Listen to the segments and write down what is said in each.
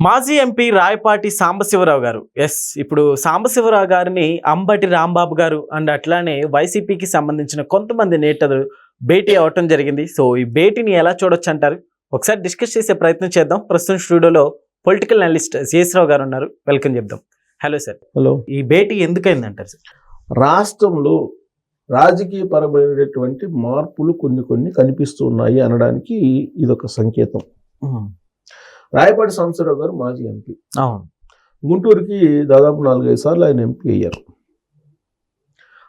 మాజీ ఎంపీ రాయపాటి సాంబశివరావు గారు ఇప్పుడు సాంబశివరావు గారిని అంబటి రాంబాబు గారు అండ్ అట్లానే వైసీపీకి సంబంధించిన కొంతమంది నేతలు భేటీ అవటం జరిగింది. సో ఈ భేటీని ఎలా చూడొచ్చు అంటారు, ఒకసారి డిస్కస్ చేసే ప్రయత్నం చేద్దాం. ప్రస్తుతం స్టూడియోలో పొలిటికల్ అనలిస్ట్ సిఎస్ రావు గారు ఉన్నారు, వెల్కమ్ చెప్దాం. Hello sir. హలో. ఈ భేటీ ఎందుకైందంటారు సార్? రాష్ట్రంలో రాజకీయ పరమైనటువంటి మార్పులు కొన్ని కనిపిస్తూ ఉన్నాయి అనడానికి ఇదొక సంకేతం. రాయపాటి సాంబశివరావు గారు మాజీ ఎంపీ. అవును. గుంటూరుకి దాదాపు 4-5 సార్లు ఆయన ఎంపీ అయ్యారు.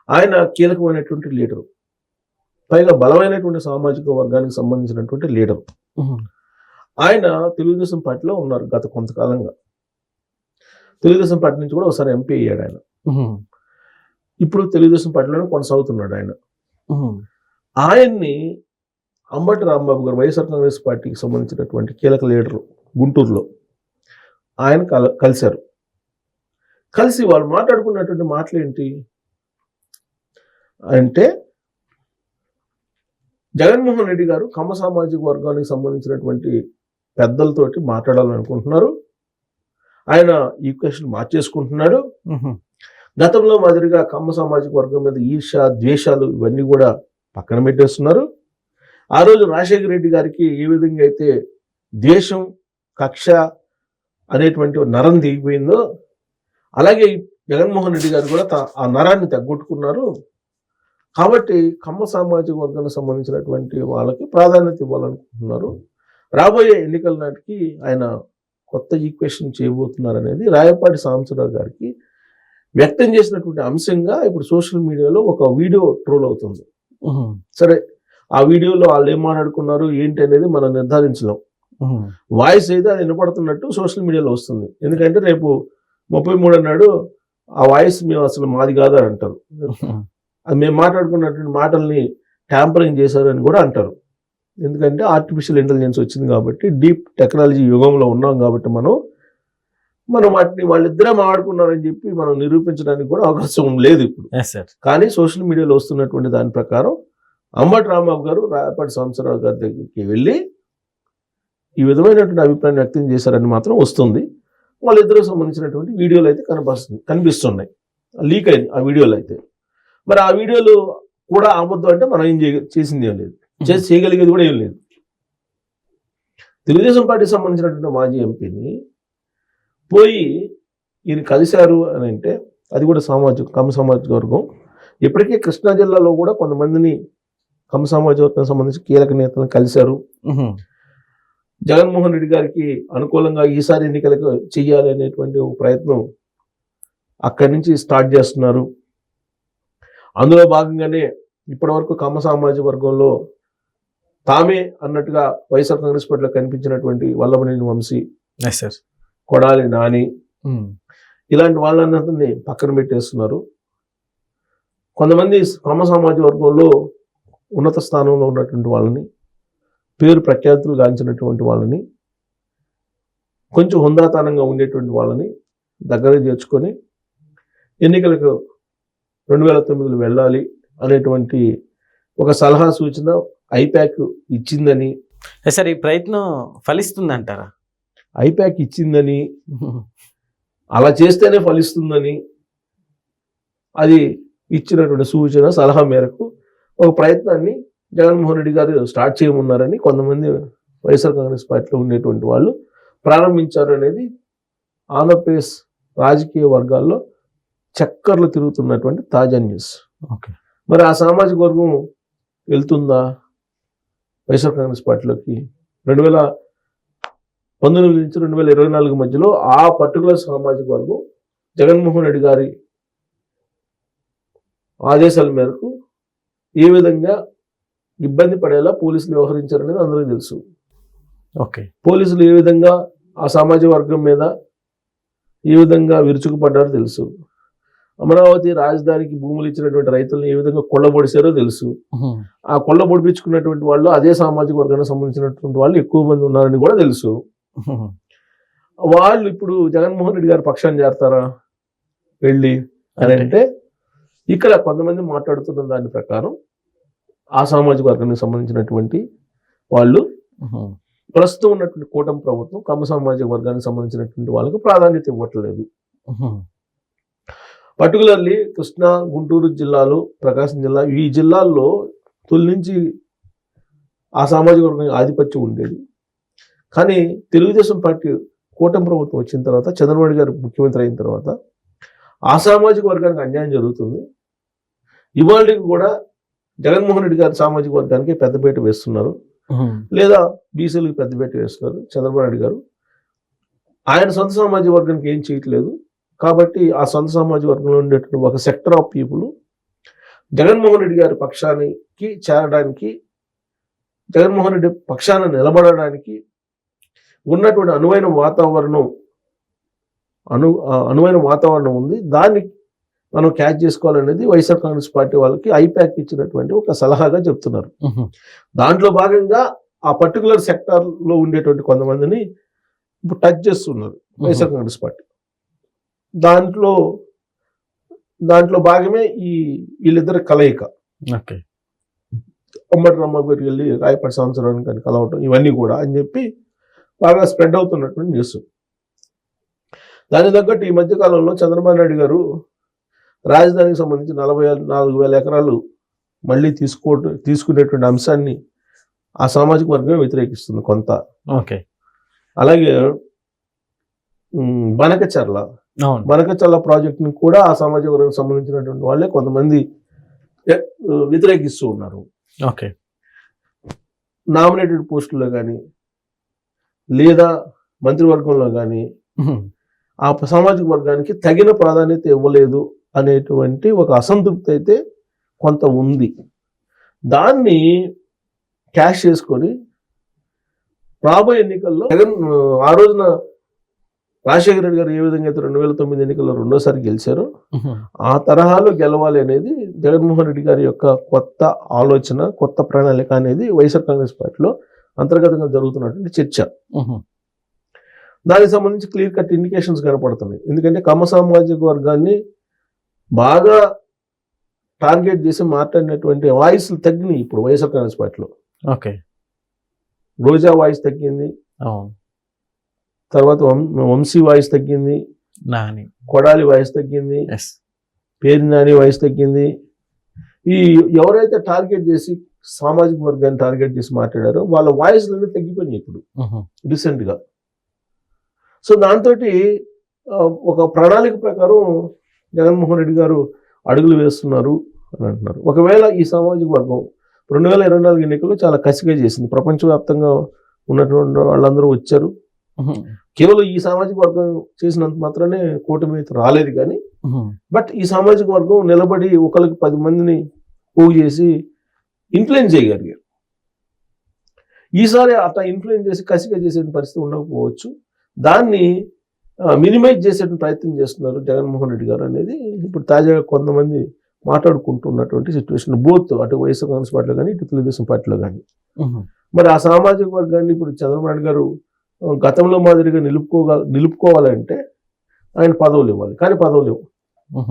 ఆయన కీలకమైనటువంటి లీడరు, పైగా బలమైనటువంటి సామాజిక వర్గానికి సంబంధించినటువంటి లీడరు. ఆయన తెలుగుదేశం పార్టీలో ఉన్నారు గత కొంతకాలంగా. తెలుగుదేశం పార్టీ నుంచి కూడా ఒకసారి ఎంపీ అయ్యాడు ఆయన. ఇప్పుడు తెలుగుదేశం పార్టీలోనే కొనసాగుతున్నాడు ఆయన. ఆయన్ని అంబటి రాంబాబు గారు వైఎస్ఆర్ కాంగ్రెస్ పార్టీకి సంబంధించినటువంటి కీలక లీడరు గుంటూరులో ఆయన కలిశారు. కలిసి వాళ్ళు మాట్లాడుకున్నటువంటి మాటలు ఏంటి అంటే, జగన్మోహన్ రెడ్డి గారు కమ్మ సామాజిక వర్గానికి సంబంధించినటువంటి పెద్దలతోటి మాట్లాడాలనుకుంటున్నారు. ఆయన ఈక్వేషన్ మార్చేసుకుంటున్నాడు. గతంలో మాదిరిగా కమ్మ సామాజిక వర్గం మీద ఈర్ష్య, ద్వేషాలు ఇవన్నీ కూడా పక్కన పెట్టేస్తున్నారు. ఆ రోజు రాజశేఖర రెడ్డి గారికి ఏ విధంగా అయితే ద్వేషం, కక్ష అనేటువంటి నరం దిగిపోయిందో, అలాగే జగన్మోహన్ రెడ్డి గారు కూడా ఆ నరాన్ని తగ్గొట్టుకున్నారు. కాబట్టి కమ్మ సామాజిక వర్గానికి సంబంధించినటువంటి వాళ్ళకి ప్రాధాన్యత ఇవ్వాలనుకుంటున్నారు. రాబోయే ఎన్నికల నాటికి ఆయన కొత్త ఈక్వేషన్ చేయబోతున్నారు అనేది రాయపాటి సాంబశివరావు గారికి వ్యక్తం చేసినటువంటి అంశంగా ఇప్పుడు సోషల్ మీడియాలో ఒక వీడియో ట్రోల్ అవుతుంది. సరే, ఆ వీడియోలో వాళ్ళు ఏం మాట్లాడుకున్నారు ఏంటి అనేది మనం నిర్ధారించలేం. వాయిస్ అయితే అది వినపడుతున్నట్టు సోషల్ మీడియాలో వస్తుంది. ఎందుకంటే రేపు 33 అన్నాడు, ఆ వాయిస్ మేము అసలు మాది కాదని అంటారు. అది మేము మాట్లాడుకున్నటువంటి మాటల్ని ట్యాంపరింగ్ చేశారని కూడా అంటారు. ఎందుకంటే ఆర్టిఫిషియల్ ఇంటెలిజెన్స్ వచ్చింది కాబట్టి, డీప్ టెక్నాలజీ యుగంలో ఉన్నాం కాబట్టి మనం వాటిని వాళ్ళిద్దరే మాట్లాడుకున్నారని చెప్పి మనం నిరూపించడానికి కూడా అవకాశం లేదు ఇప్పుడు. కానీ సోషల్ మీడియాలో వస్తున్నటువంటి దాని ప్రకారం అంబటి రాంబాబు గారు రాయపాటి సాంబశివరావు గారి దగ్గరికి వెళ్ళి ఈ విధమైనటువంటి అభిప్రాయం వ్యక్తం చేశారని మాత్రం వస్తుంది. వాళ్ళిద్దరికి సంబంధించినటువంటి వీడియోలు అయితే కనిపిస్తున్నాయి, లీక్ అయింది ఆ వీడియోలు అయితే. మరి ఆ వీడియోలు కూడా అబద్ధం అంటే మనం ఏం చేసింది ఏం లేదు, చేయగలిగేది కూడా ఏం లేదు. తెలుగుదేశం పార్టీకి సంబంధించినటువంటి మాజీ ఎంపీని పోయి ఈయన కలిశారు అని అంటే అది కూడా కమ్మ సామాజిక వర్గం. ఇప్పటికే కృష్ణా జిల్లాలో కూడా కొంతమందిని కమ్మ సామాజిక వర్గానికి సంబంధించి కీలక నేతలను కలిశారు. జగన్మోహన్ రెడ్డి గారికి అనుకూలంగా ఈసారి ఎన్నికలకు చెయ్యాలి అనేటువంటి ఒక ప్రయత్నం అక్కడి నుంచి స్టార్ట్ చేస్తున్నారు. అందులో భాగంగానే ఇప్పటివరకు కమ్మ సామాజిక వర్గంలో తామే అన్నట్టుగా వైఎస్ఆర్ కాంగ్రెస్ పార్టీలో కనిపించినటువంటి వల్లభనేని వంశీ, కొడాలి నాని, ఇలాంటి వాళ్ళందరినీ పక్కన పెట్టేస్తున్నారు. కొంతమంది కమ్మ సామాజిక వర్గంలో ఉన్నత స్థానంలో ఉన్నటువంటి వాళ్ళని, పేరు ప్రఖ్యాతులు గాంచినటువంటి వాళ్ళని, కొంచెం హుందాతనంగా ఉండేటువంటి వాళ్ళని దగ్గర చేర్చుకొని ఎన్నికలకు 2009 వెళ్ళాలి అనేటువంటి ఒక సలహా సూచన ఐపాక్ ఇచ్చిందని. సార్, ఈ ప్రయత్నం ఫలిస్తుందంటారా? ఐపాక్ ఇచ్చిందని, అలా చేస్తేనే ఫలిస్తుందని, అది ఇచ్చినటువంటి సూచన సలహా మేరకు ఒక ప్రయత్నాన్ని జగన్మోహన్ రెడ్డి గారు స్టార్ట్ చేయమన్నారని కొంతమంది వైఎస్ఆర్ కాంగ్రెస్ పార్టీలో ఉండేటువంటి వాళ్ళు ప్రారంభించారు అనేది ఆంధ్రప్రదేశ్ రాజకీయ వర్గాల్లో చక్కర్లు తిరుగుతున్నటువంటి తాజా న్యూస్. మరి ఆ సామాజిక వర్గం వెళ్తుందా వైఎస్ఆర్ కాంగ్రెస్ పార్టీలోకి? 2019 నుంచి 2024 మధ్యలో ఆ పర్టికులర్ సామాజిక వర్గం జగన్మోహన్ రెడ్డి గారి ఆదేశాల మేరకు ఏ విధంగా ఇబ్బంది పడేలా పోలీసులు వ్యవహరించారనేది అందరికీ తెలుసు. పోలీసులు ఏ విధంగా ఆ సామాజిక వర్గం మీద ఏ విధంగా విరుచుకుపడ్డారో తెలుసు. అమరావతి రాజధానికి భూములు ఇచ్చినటువంటి రైతులను ఏ విధంగా కొల్లబొడిచారో తెలుసు. ఆ కొల్లబొడిపించుకున్నటువంటి వాళ్ళు అదే సామాజిక వర్గానికి సంబంధించినటువంటి వాళ్ళు ఎక్కువ మంది ఉన్నారని కూడా తెలుసు. వాళ్ళు ఇప్పుడు జగన్మోహన్ రెడ్డి గారి పక్షాన్ని చేరతారా వెళ్ళి అని అంటే, ఇక్కడ కొంతమంది మాట్లాడుతున్న దాని ప్రకారం ఆ సామాజిక వర్గానికి సంబంధించినటువంటి వాళ్ళు ప్రస్తుతం ఉన్నటువంటి కూటమి ప్రభుత్వం కమ్మ సామాజిక వర్గానికి సంబంధించినటువంటి వాళ్ళకు ప్రాధాన్యత ఇవ్వట్లేదు. పర్టికులర్లీ కృష్ణా, గుంటూరు జిల్లాలు, ప్రకాశం జిల్లా, ఈ జిల్లాల్లో తొలి నుంచి ఆ సామాజిక వర్గం ఆధిపత్యం ఉండేది. కానీ తెలుగుదేశం పార్టీ కూటమి ప్రభుత్వం వచ్చిన తర్వాత, చంద్రబాబు గారు ముఖ్యమంత్రి అయిన తర్వాత ఆ సామాజిక వర్గానికి అన్యాయం జరుగుతుంది. ఇవాళకి కూడా జగన్మోహన్ రెడ్డి గారి సామాజిక వర్గానికి పెద్దపీట వేస్తున్నారు, లేదా బీసీలకు పెద్దపీట వేస్తున్నారు చంద్రబాబు నాయుడు గారు. ఆయన సొంత సామాజిక వర్గానికి ఏం చేయట్లేదు. కాబట్టి ఆ సొంత సామాజిక వర్గంలో ఉండేటువంటి ఒక sector of people Jaganmohan Reddy గారి పక్షానికి చేరడానికి, జగన్మోహన్ రెడ్డి పక్షాన నిలబడడానికి ఉన్నటువంటి అనువైన వాతావరణం ఉంది. దాన్ని మనం క్యాచ్ చేసుకోవాలనేది వైఎస్ఆర్ కాంగ్రెస్ పార్టీ వాళ్ళకి ఐప్యాక్ ఇచ్చినటువంటి ఒక సలహాగా చెప్తున్నారు. దాంట్లో భాగంగా ఆ పర్టికులర్ సెక్టార్ లో ఉండేటువంటి కొంతమందిని ఇప్పుడు టచ్ చేస్తున్నారు వైఎస్ఆర్ కాంగ్రెస్ పార్టీ. దాంట్లో భాగమే ఈ వీళ్ళిద్దరి కలయిక. అంబటి రాంబాబు గారికి వెళ్ళి రాయపాటి సంవత్సరానికి కానీ కలవటం, ఇవన్నీ కూడా అని చెప్పి బాగా స్ప్రెడ్ అవుతున్నటువంటి న్యూస్. దాని తగ్గట్టు ఈ మధ్యకాలంలో చంద్రబాబు నాయుడు గారు రాజధానికి సంబంధించి 44,000 ఎకరాలు మళ్ళీ తీసుకునేటువంటి అంశాన్ని ఆ సామాజిక వర్గమే వ్యతిరేకిస్తుంది కొంత. అలాగే బనకచర్ల ప్రాజెక్టుని కూడా ఆ సామాజిక వర్గానికి సంబంధించినటువంటి వాళ్ళే కొంతమంది వ్యతిరేకిస్తూ ఉన్నారు. నామినేటెడ్ పోస్టుల్లో కానీ లేదా మంత్రివర్గంలో కానీ ఆ సామాజిక వర్గానికి తగిన ప్రాధాన్యత ఇవ్వలేదు అనేటువంటి ఒక అసంతృప్తి అయితే కొంత ఉంది. దాన్ని క్యాష్ చేసుకొని రాబోయే ఎన్నికల్లో ఆ రోజున రాజశేఖర రెడ్డి గారు ఏ విధంగా అయితే 2009 ఎన్నికల్లో రెండోసారి గెలిచారో ఆ తరహాలో గెలవాలి అనేది జగన్మోహన్ రెడ్డి గారి యొక్క కొత్త ఆలోచన, కొత్త ప్రణాళిక అనేది వైఎస్ఆర్ కాంగ్రెస్ పార్టీలో అంతర్గతంగా జరుగుతున్నటువంటి చర్చ. దానికి సంబంధించి క్లియర్ కట్ ఇండికేషన్స్ కనపడుతున్నాయి. ఎందుకంటే కమ్మ సామాజిక వర్గాన్ని బాగా టార్గెట్ చేసి మాట్లాడినటువంటి వాయిస్లు తగ్గినాయి ఇప్పుడు వైఎస్ఆర్ కాంగ్రెస్ పార్టీలో. రోజా వాయిస్ తగ్గింది, తర్వాత వంశీ వాయిస్ తగ్గింది, కొడాలి వాయిస్ తగ్గింది, పేరు నాని వాయిస్ తగ్గింది. ఈ ఎవరైతే టార్గెట్ చేసి సామాజిక వర్గాన్ని టార్గెట్ చేసి మాట్లాడారో వాళ్ళ వాయిస్లన్నీ తగ్గిపోయినాయి ఇప్పుడు రీసెంట్ గా. సో దాంతో ఒక ప్రణాళిక ప్రకారం జగన్మోహన్ రెడ్డి గారు అడుగులు వేస్తున్నారు అని అంటున్నారు. ఒకవేళ ఈ సామాజిక వర్గం 2024 ఎన్నికల్లో చాలా కసిగా చేసింది. ప్రపంచవ్యాప్తంగా ఉన్నటువంటి వాళ్ళందరూ వచ్చారు. కేవలం ఈ సామాజిక వర్గం చేసినంత మాత్రమే కూటమి అయితే రాలేదు కానీ, బట్ ఈ సామాజిక వర్గం నిలబడి ఒకరికి 10 మందిని పోగు చేసి ఇన్ఫ్లుయెన్స్ చేయగలిగారు. ఈసారి అట్లా ఇన్ఫ్లుయెన్స్ చేసి కసిగా చేసే పరిస్థితి ఉండకపోవచ్చు. దాన్ని మినిమైజ్ చేసే ప్రయత్నం చేస్తున్నారు జగన్మోహన్ రెడ్డి గారు అనేది ఇప్పుడు తాజాగా కొంతమంది మాట్లాడుకుంటున్నటువంటి సిచ్యువేషన్, బోత్ అటు వైఎస్ఆర్ కాంగ్రెస్ పార్టీలో కానీ ఇటు తెలుగుదేశం పార్టీలో కానీ. మరి ఆ సామాజిక వర్గాన్ని ఇప్పుడు చంద్రబాబు నాయుడు గారు గతంలో మాదిరిగా నిలుపుకోవాలంటే ఆయన పదవులు ఇవ్వాలి, కానీ పదవులు ఇవ్వు.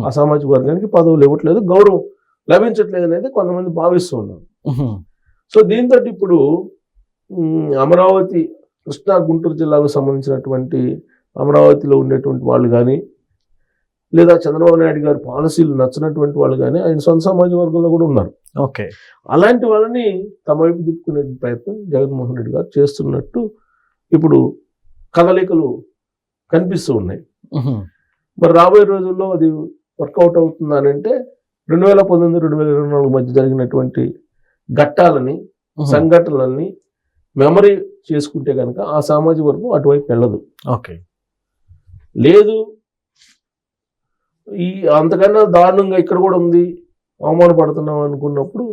ఆ సామాజిక వర్గానికి పదవులు ఇవ్వట్లేదు, గౌరవం లభించట్లేదు అనేది కొంతమంది భావిస్తూ ఉన్నారు. సో దీంతో ఇప్పుడు అమరావతి, కృష్ణా గుంటూరు జిల్లాకు సంబంధించినటువంటి అమరావతిలో ఉండేటువంటి వాళ్ళు కానీ, లేదా చంద్రబాబు నాయుడు గారి పాలసీలు నచ్చినటువంటి వాళ్ళు కానీ ఆయన సొంత సమాజ వర్గంలో కూడా ఉన్నారు. అలాంటి వాళ్ళని తమ వైపు తిప్పుకునే ప్రయత్నం జగన్మోహన్ రెడ్డి గారు చేస్తున్నట్టు ఇప్పుడు కదలికలు కనిపిస్తూ ఉన్నాయి. మరి రాబోయే రోజుల్లో అది వర్కౌట్ అవుతుందనంటే 2019-2024 మధ్య జరిగినటువంటి ఘట్టాలని, సంఘటనలని మెమరీ చేసుకుంటే కనుక ఆ సామాజిక వర్గం అటువైపు వెళ్ళదు. లేదు ఈ అంతకన్నా దారుణంగా ఇక్కడ కూడా ఉంది, అవమానపడుతున్నాం అనుకున్నప్పుడు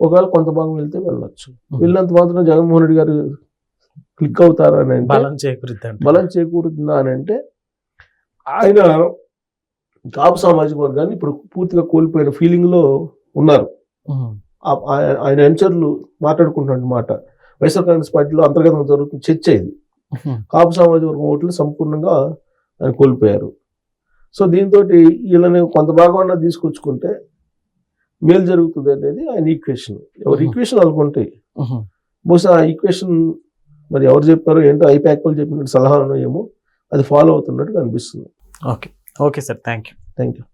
ఒకవేళ కొంత భాగం వెళ్తే వెళ్ళొచ్చు. వెళ్ళినంత మాత్రం జగన్మోహన్ రెడ్డి గారు క్లిక్ అవుతారని అంటే, బలం చేకూరుతుందా అని అంటే, ఆయన కాపు సామాజిక వర్గాన్ని ఇప్పుడు పూర్తిగా కోల్పోయిన ఫీలింగ్ లో ఉన్నారు. ఆయన ఎంచర్లు మాట్లాడుకుంటున్న మాట వైఎస్ఆర్ కాంగ్రెస్ పార్టీలో అంతర్గతంగా జరుగుతున్న చర్చ ఇది. కాపు సామాజిక వర్గం ఓట్లు సంపూర్ణంగా ఆయన కోల్పోయారు. సో దీంతో వీళ్ళని కొంత భాగం తీసుకొచ్చుకుంటే మేలు జరుగుతుంది అనేది ఆయన ఈక్వేషన్. ఎవరి ఈక్వేషన్ అనుకుంటే బహుశా ఆ ఈక్వేషన్ మరి ఎవరు చెప్పారో ఏంటో ఐపాక్ వాళ్ళు చెప్పినట్టు సలహాలు ఏమో అది ఫాలో అవుతున్నట్టు కనిపిస్తుంది. Okay sir, thank you.